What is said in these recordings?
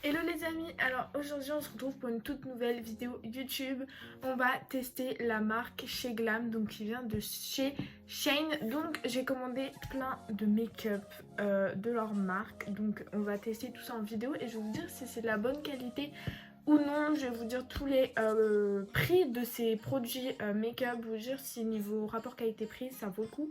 Hello les amis, alors aujourd'hui on se retrouve pour une toute nouvelle vidéo YouTube. On va tester la marque Chez Glam, donc qui vient de chez Shane. Donc j'ai commandé plein de make-up de leur marque. Donc on va tester tout ça en vidéo et je vais vous dire si c'est de la bonne qualité ou non. Je vais vous dire tous les prix de ces produits make-up, vous dire si niveau rapport qualité-prix ça vaut le coup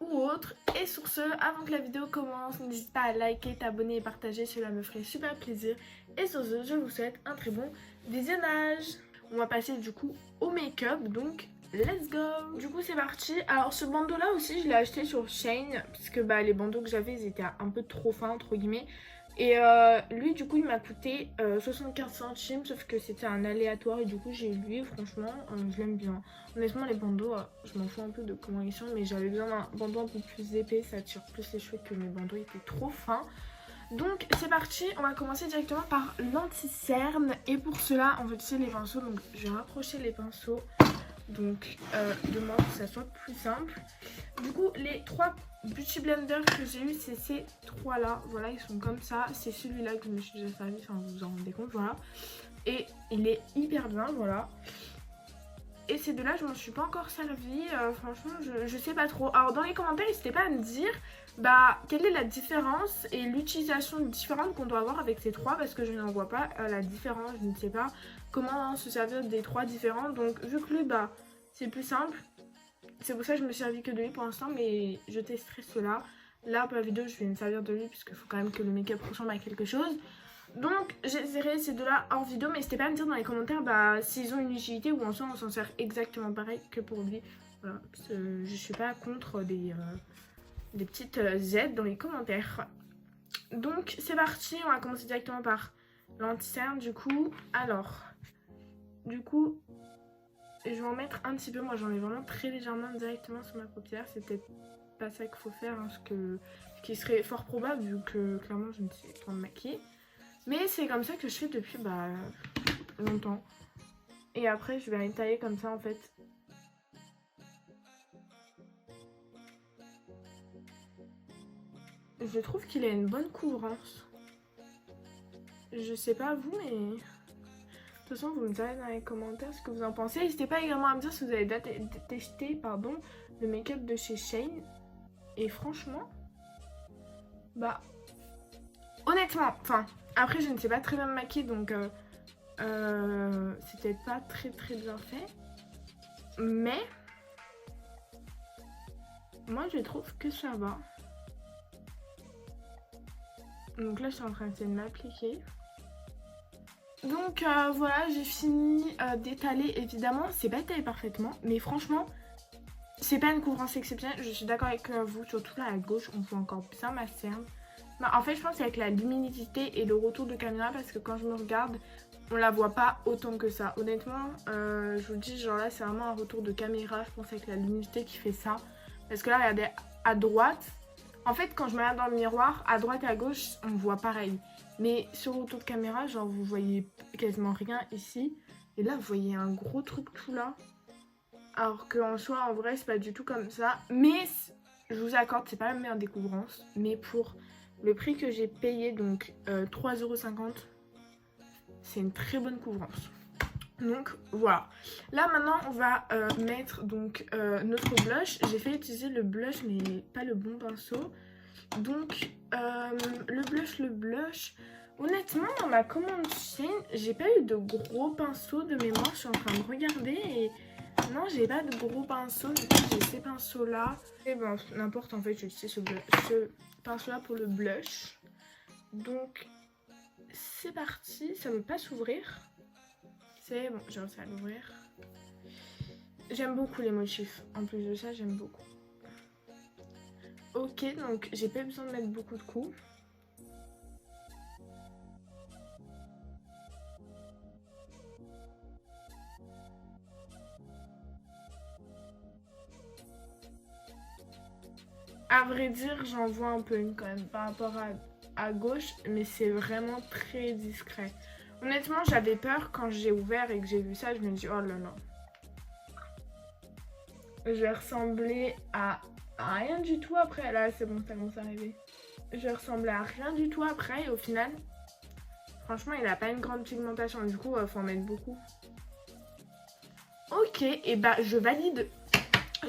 ou autre. Et sur ce, avant que la vidéo commence, n'hésite pas à liker, t'abonner et partager, cela me ferait super plaisir. Et sur ce, je vous souhaite un très bon visionnage. On va passer du coup au make-up, donc let's go. Du coup c'est parti. Alors ce bandeau là aussi je l'ai acheté sur Shein, puisque les bandeaux que j'avais ils étaient un peu trop fins entre guillemets. Et lui du coup il m'a coûté 75 centimes, sauf que c'était un aléatoire et du coup j'ai eu lui. Franchement je l'aime bien. Honnêtement les bandeaux je m'en fous un peu de comment ils sont, mais j'avais besoin d'un bandeau un peu plus épais, ça tire plus les cheveux que mes bandeaux étaient trop fins. Donc c'est parti, on va commencer directement par l'anti-cerne. Et pour cela on va utiliser les pinceaux, donc je vais rapprocher les pinceaux donc de moi pour que ça soit plus simple. Du coup les trois beauty blenders que j'ai eu c'est ces trois là, voilà ils sont comme ça. C'est celui-là que je me suis déjà servi, enfin vous vous en rendez compte, voilà. Et il est hyper bien, voilà. Et ces deux-là, je m'en suis pas encore servi. Franchement, je sais pas trop. Alors, dans les commentaires, n'hésitez pas à me dire quelle est la différence et l'utilisation différente qu'on doit avoir avec ces trois, parce que je n'en vois pas la différence. Je ne sais pas comment se servir des trois différents. Donc, vu que lui, c'est plus simple. C'est pour ça que je me suis servi que de lui pour l'instant, mais je testerai cela. Là, pour la vidéo, je vais me servir de lui, puisqu'il faut quand même que le make-up ressemble à quelque chose. Donc j'essaierai ces deux-là hors vidéo, mais n'hésitez pas à me dire dans les commentaires s'ils ont une utilité ou en soi on s'en sert exactement pareil que pour lui. Voilà, je suis pas contre des petites aides dans les commentaires. Donc c'est parti, on va commencer directement par l'anti-cerne du coup. Alors, du coup, je vais en mettre un petit peu, moi j'en ai vraiment très légèrement directement sur ma paupière. C'est peut-être pas ça qu'il faut faire, hein, ce qui serait fort probable vu que clairement je ne sais pas me maquiller. Mais c'est comme ça que je fais depuis longtemps. Et après je vais étaler comme ça en fait. Je trouve qu'il a une bonne couvrance. Je sais pas vous, mais de toute façon vous me direz dans les commentaires ce que vous en pensez. N'hésitez pas également à me dire si vous avez testé le make-up de chez Shane. Et franchement, honnêtement, enfin après je ne sais pas très bien me maquiller, donc c'est peut-être pas très bien fait. Mais moi je trouve que ça va. Donc là je suis en train d'essayer de m'appliquer. Donc voilà, j'ai fini d'étaler. Évidemment c'est pas étalé parfaitement, mais franchement c'est pas une couvrance exceptionnelle. Je suis d'accord avec vous, surtout là à gauche on voit encore bien ma cerne. En fait je pense avec la luminosité et le retour de caméra, parce que quand je me regarde on la voit pas autant que ça. Honnêtement je vous dis, genre là c'est vraiment un retour de caméra, je pense avec la luminosité qui fait ça. Parce que là regardez à droite, en fait quand je me regarde dans le miroir, à droite et à gauche on voit pareil. Mais sur le retour de caméra, genre vous voyez quasiment rien ici. Et là vous voyez un gros truc tout là. Alors qu'en soi en vrai c'est pas du tout comme ça. Mais je vous accorde, c'est pas la meilleure découvrance. Mais pour le prix que j'ai payé, donc 3,50 €, c'est une très bonne couvrance. Donc voilà. Là maintenant on va mettre donc notre blush. J'ai fait utiliser le blush mais pas le bon pinceau. Donc le blush. Honnêtement dans ma commande Shein, j'ai pas eu de gros pinceaux de mémoire. Je suis en train de regarder et non, j'ai pas de gros pinceaux. Du coup j'ai ces pinceaux là. Et bon n'importe, en fait j'ai utilisé ce pinceau là pour le blush. Donc c'est parti. Ça veut pas s'ouvrir. C'est bon, j'ai réussi à l'ouvrir. J'aime beaucoup les motifs. En plus de ça j'aime beaucoup. Ok, donc j'ai pas besoin de mettre beaucoup de coups. À vrai dire, j'en vois un peu une quand même par rapport à gauche, mais c'est vraiment très discret. Honnêtement, j'avais peur quand j'ai ouvert et que j'ai vu ça, je me dis oh là là. Je vais ressembler à rien du tout après. Là, c'est bon, ça commence à arriver. Je vais ressembler à rien du tout après et au final, Franchement, il a pas une grande pigmentation. Du coup, faut en mettre beaucoup. Ok, et bah je valide.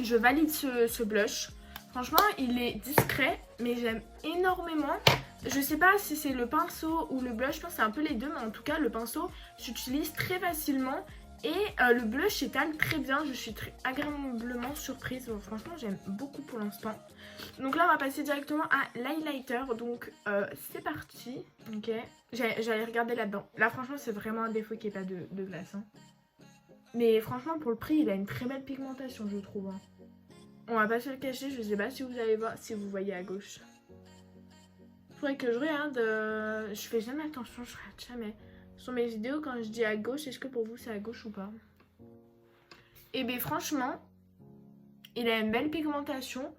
Je valide ce blush. Franchement, il est discret, mais j'aime énormément. Je sais pas si c'est le pinceau ou le blush, je pense que c'est un peu les deux, mais en tout cas, le pinceau s'utilise très facilement. Et le blush s'étale très bien, je suis très agréablement surprise. Donc, franchement, j'aime beaucoup pour l'instant. Donc là, on va passer directement à l'highlighter. Donc, c'est parti. Ok, j'allais regarder là-dedans. Là, franchement, c'est vraiment un défaut qu'il n'y ait pas de glace. Hein. Mais franchement, pour le prix, il a une très belle pigmentation, je trouve. Hein. On va pas se le cacher, je sais pas si vous allez voir, si vous voyez à gauche. Faudrait que je regarde. Je fais jamais attention, je regarde jamais. Sur mes vidéos, quand je dis à gauche, est-ce que pour vous c'est à gauche ou pas? Et bien franchement, il a une belle pigmentation.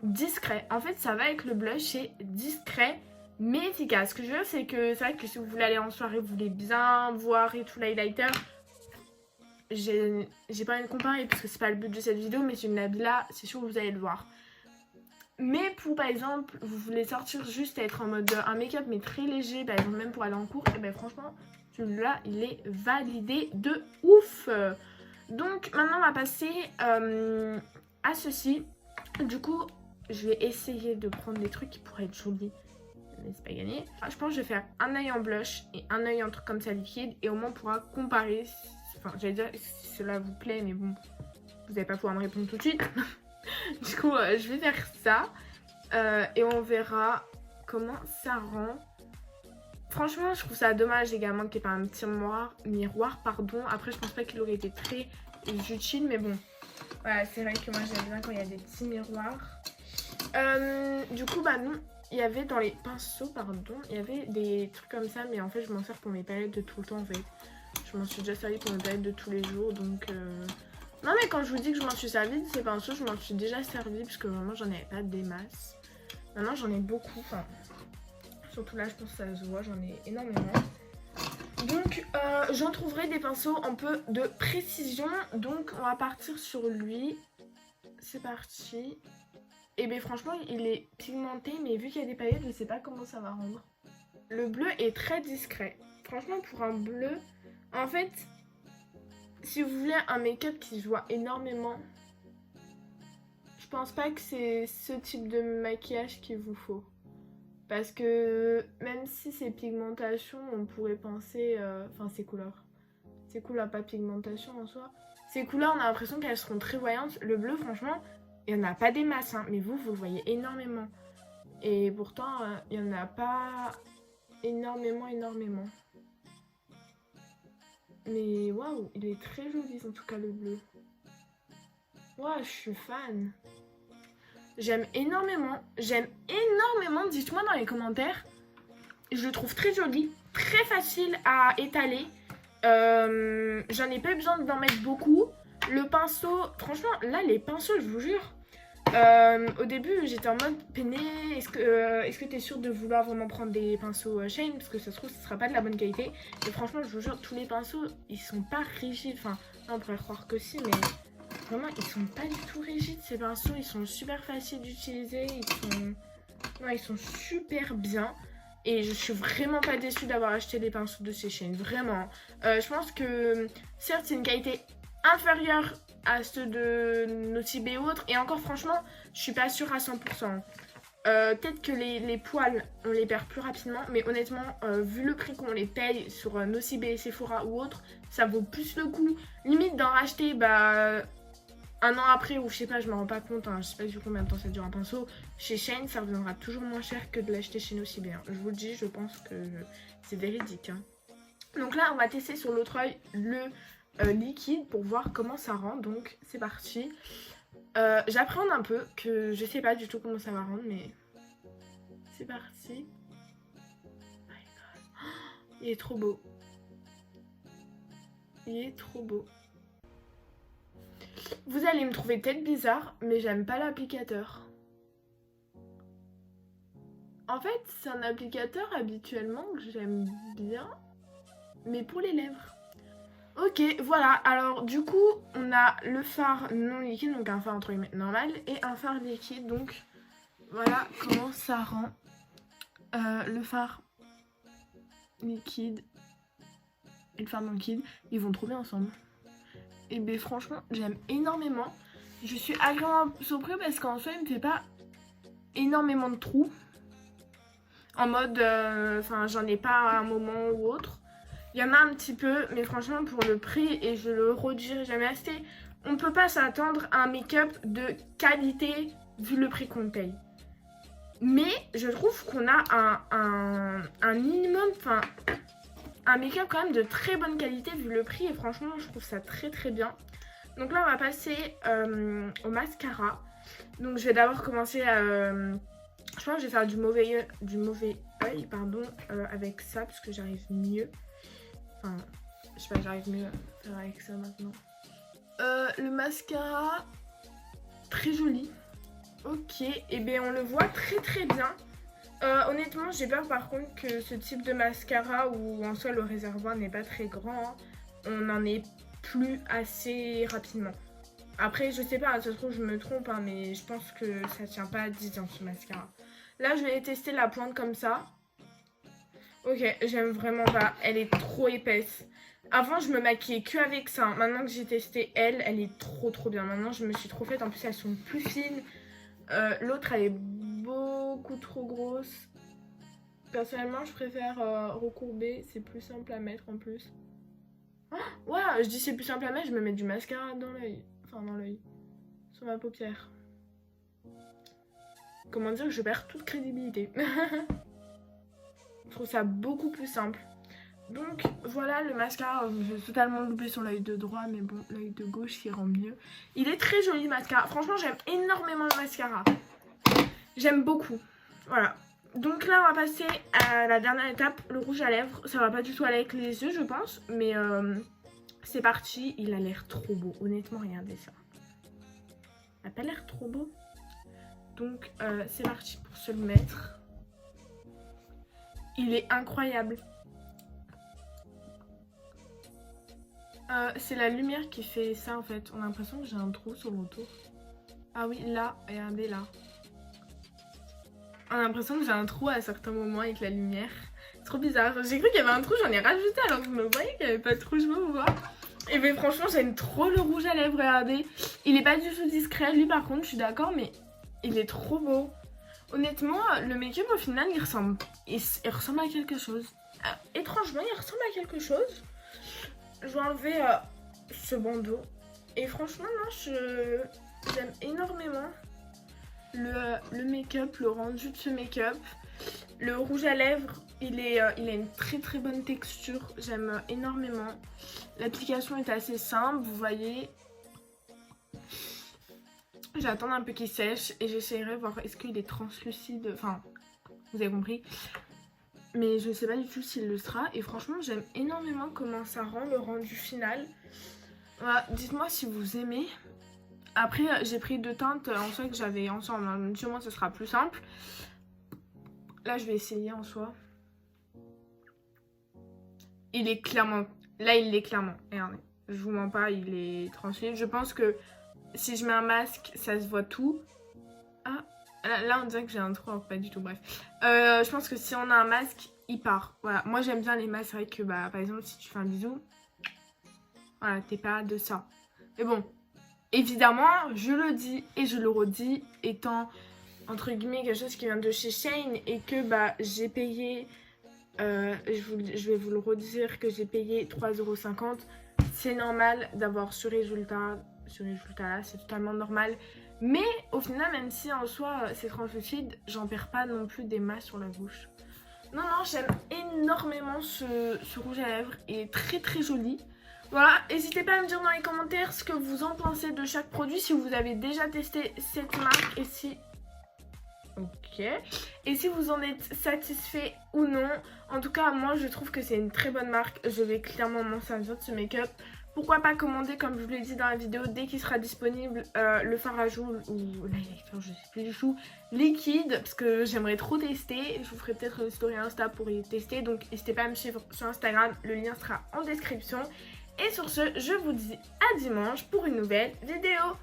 Discret. En fait, ça va avec le blush, c'est discret mais efficace. Ce que je veux dire, c'est que c'est vrai que si vous voulez aller en soirée, vous voulez bien voir et tout l'highlighter. J'ai pas envie de comparer parce que c'est pas le but de cette vidéo, mais c'est une Nabila, c'est sûr que vous allez le voir. Mais pour par exemple, vous voulez sortir juste à être en mode un make-up mais très léger, par exemple même pour aller en cours, et ben franchement, celui-là il est validé de ouf. Donc maintenant on va passer à ceci. Du coup, je vais essayer de prendre des trucs qui pourraient être jolis. Mais c'est pas gagné. Je pense que je vais faire un œil en blush et un œil en truc comme ça liquide. Et au moins on pourra comparer. Enfin, j'allais dire si cela vous plaît, mais bon, vous n'allez pas pouvoir me répondre tout de suite. Du coup, je vais faire ça. Et on verra comment ça rend. Franchement, je trouve ça dommage également qu'il n'y ait pas un petit miroir. Après, je pense pas qu'il aurait été très utile, mais bon. Voilà, c'est vrai que moi j'aime bien quand il y a des petits miroirs. Du coup, bah non. Il y avait dans les pinceaux, pardon, il y avait des trucs comme ça, mais en fait, je m'en sers pour mes palettes de tout le temps, en fait. Je m'en suis déjà servi pour mes palettes de tous les jours, donc... Non, mais quand je vous dis que je m'en suis servi de ces pinceaux, je m'en suis déjà servi, parce que vraiment, j'en avais pas des masses. Maintenant, j'en ai beaucoup, enfin... Surtout là, je pense que ça se voit, j'en ai énormément. Donc, j'en trouverai des pinceaux un peu de précision, donc on va partir sur lui. C'est parti. Et bien franchement, il est pigmenté, mais vu qu'il y a des paillettes, je sais pas comment ça va rendre. Le bleu est très discret. Franchement, pour un bleu, en fait, si vous voulez un make-up qui se voit énormément, je pense pas que c'est ce type de maquillage qu'il vous faut. Parce que même si c'est pigmentation, on pourrait penser... Enfin, ces couleurs. Ces couleurs, pas pigmentation en soi. Ces couleurs, on a l'impression qu'elles seront très voyantes. Le bleu, franchement... Il n'y en a pas des masses, hein, mais vous le voyez énormément. Et pourtant, il n'y en a pas énormément. Mais waouh, il est très joli en tout cas le bleu. Waouh, je suis fan. J'aime énormément. Dites-moi dans les commentaires. Je le trouve très joli, très facile à étaler. J'en ai pas besoin d'en mettre beaucoup. Le pinceau, franchement, là, les pinceaux, je vous jure. Au début, j'étais en mode peiné. Est-ce que t'es sûre de vouloir vraiment prendre des pinceaux Shane? Parce que ça se trouve, ce sera pas de la bonne qualité. Et franchement, je vous jure, tous les pinceaux, ils sont pas rigides. Enfin, là, on pourrait croire que si, mais vraiment, ils sont pas du tout rigides. Ces pinceaux, ils sont super faciles d'utiliser. Ils sont super bien. Et je suis vraiment pas déçue d'avoir acheté des pinceaux de chez Shane. Vraiment. Je pense que, certes, c'est une qualité inférieure à ceux de Nocib et autres. Et encore, franchement, je suis pas sûre à 100%. Peut-être que les poils, on les perd plus rapidement. Mais honnêtement, vu le prix qu'on les paye sur Nocib et Sephora ou autres, ça vaut plus le coup. Limite d'en racheter, bah... un an après, ou je sais pas, je me rends pas compte, hein, je sais pas du combien de temps ça dure un pinceau. Chez Shane, ça reviendra toujours moins cher que de l'acheter chez Nocib. Hein. Je vous le dis, je pense que c'est véridique. Hein. Donc là, on va tester sur l'autre œil le liquide pour voir comment ça rend. Donc c'est parti. J'appréhende un peu, que je sais pas du tout comment ça va rendre, mais c'est parti. Oh my God. Oh, il est trop beau. Il est trop beau. Vous allez me trouver peut-être bizarre, mais j'aime pas l'applicateur. En fait, c'est un applicateur habituellement que j'aime bien, mais pour les lèvres. Ok, voilà. Alors, du coup, on a le fard non liquide, donc un fard entre guillemets normal, et un fard liquide. Donc, voilà comment ça rend le fard liquide et le fard liquide, ils vont trop bien ensemble. Et ben franchement, j'aime énormément. Je suis agréablement surprise parce qu'en soi, il me fait pas énormément de trous. En mode, enfin, j'en ai pas à un moment ou autre. Il y en a un petit peu, mais franchement, pour le prix, et je le redirai jamais assez, on peut pas s'attendre à un make-up de qualité vu le prix qu'on paye. Mais je trouve qu'on a un minimum, enfin, un make-up quand même de très bonne qualité vu le prix. Et franchement, je trouve ça très très bien. Donc là, on va passer au mascara. Donc je vais d'abord commencer à... je pense que je vais faire du mauvais œil, pardon, avec ça, parce que j'arrive mieux. Enfin, je sais pas, j'arrive mieux à faire avec ça maintenant. Le mascara, très joli. Ok, et bien on le voit très très bien. Honnêtement, j'ai peur par contre que ce type de mascara, où en soi le réservoir n'est pas très grand, hein, on n'en ait plus assez rapidement. Après, je sais pas, ça se trouve je me trompe, hein, mais je pense que ça tient pas à 10 ans ce mascara. Là, je vais tester la pointe comme ça. Ok, j'aime vraiment pas, elle est trop épaisse. Avant, je me maquillais que avec ça. Maintenant que j'ai testé elle est trop bien. Maintenant, je me suis trop faite. En plus, elles sont plus fines. L'autre, elle est beaucoup trop grosse. Personnellement, je préfère recourber. C'est plus simple à mettre en plus. Oh, ouais, je dis c'est plus simple à mettre. Je me mets du mascara dans l'œil. Enfin, dans l'œil. Sur ma paupière. Comment dire que je perds toute crédibilité. Je trouve ça beaucoup plus simple. Donc voilà le mascara, je vais totalement loupé sur l'œil de droit, mais bon, l'œil de gauche il rend mieux. Il est très joli le mascara, franchement j'aime énormément le mascara. J'aime beaucoup, voilà. Donc là on va passer à la dernière étape, le rouge à lèvres. Ça va pas du tout aller avec les yeux je pense, mais c'est parti, il a l'air trop beau. Honnêtement regardez ça. Il a pas l'air trop beau. Donc c'est parti pour se le mettre. Il est incroyable. C'est la lumière qui fait ça en fait. On a l'impression que j'ai un trou sur le tour. Ah oui, là, regardez là. On a l'impression que j'ai un trou à certains moments avec la lumière. C'est trop bizarre. J'ai cru qu'il y avait un trou, j'en ai rajouté alors que je me voyais qu'il n'y avait pas de trou, je me vois. Et bien franchement, j'aime trop le rouge à lèvres, regardez. Il est pas du tout discret, lui par contre, je suis d'accord, mais il est trop beau. Honnêtement, le make-up au final, il ressemble à quelque chose. Étrangement, il ressemble à quelque chose. Je vais enlever ce bandeau. Et franchement, non, j'aime énormément le make-up, le rendu de ce make-up. Le rouge à lèvres, il a une très bonne texture. J'aime énormément. L'application est assez simple, vous voyez. J'attends un peu qu'il sèche et j'essaierai de voir est-ce qu'il est translucide. Enfin, vous avez compris. Mais je sais pas du tout s'il le sera. Et franchement, j'aime énormément comment ça rend le rendu final. Voilà, dites-moi si vous aimez. Après, j'ai pris deux teintes en soi que j'avais ensemble. Sûrement, ce sera plus simple. Là, je vais essayer en soi. Il est clairement... Là, il l'est clairement. Regardez, je vous mens pas, il est translucide. Je pense que si je mets un masque, ça se voit tout. Ah, là on dirait que j'ai un trou, alors pas du tout, bref. Je pense que si on a un masque, il part. Voilà, moi j'aime bien les masques, c'est vrai que bah, par exemple si tu fais un bisou, voilà, t'es pas de ça. Mais bon, évidemment, je le dis et je le redis, étant entre guillemets quelque chose qui vient de chez Shein et que bah j'ai payé, je vais vous le redire que j'ai payé 3,50 €. C'est normal d'avoir ce résultat là, c'est totalement normal. Mais au final, même si en soi c'est translucide, j'en perds pas non plus des masses sur la bouche. Non, j'aime énormément ce rouge à lèvres. Il est très joli. Voilà, n'hésitez pas à me dire dans les commentaires ce que vous en pensez de chaque produit, si vous avez déjà testé cette marque et si... Ok. Et si vous en êtes satisfait ou non. En tout cas, moi je trouve que c'est une très bonne marque. Je vais clairement m'en servir de ce make-up. Pourquoi pas commander, comme je vous l'ai dit dans la vidéo, dès qu'il sera disponible, le fard à joues ou l'électeur, je sais plus du tout, liquide, parce que j'aimerais trop tester. Je vous ferai peut-être une story Insta pour y tester, donc n'hésitez pas à me suivre sur Instagram, le lien sera en description. Et sur ce, je vous dis à dimanche pour une nouvelle vidéo.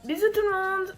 Bisous tout le monde!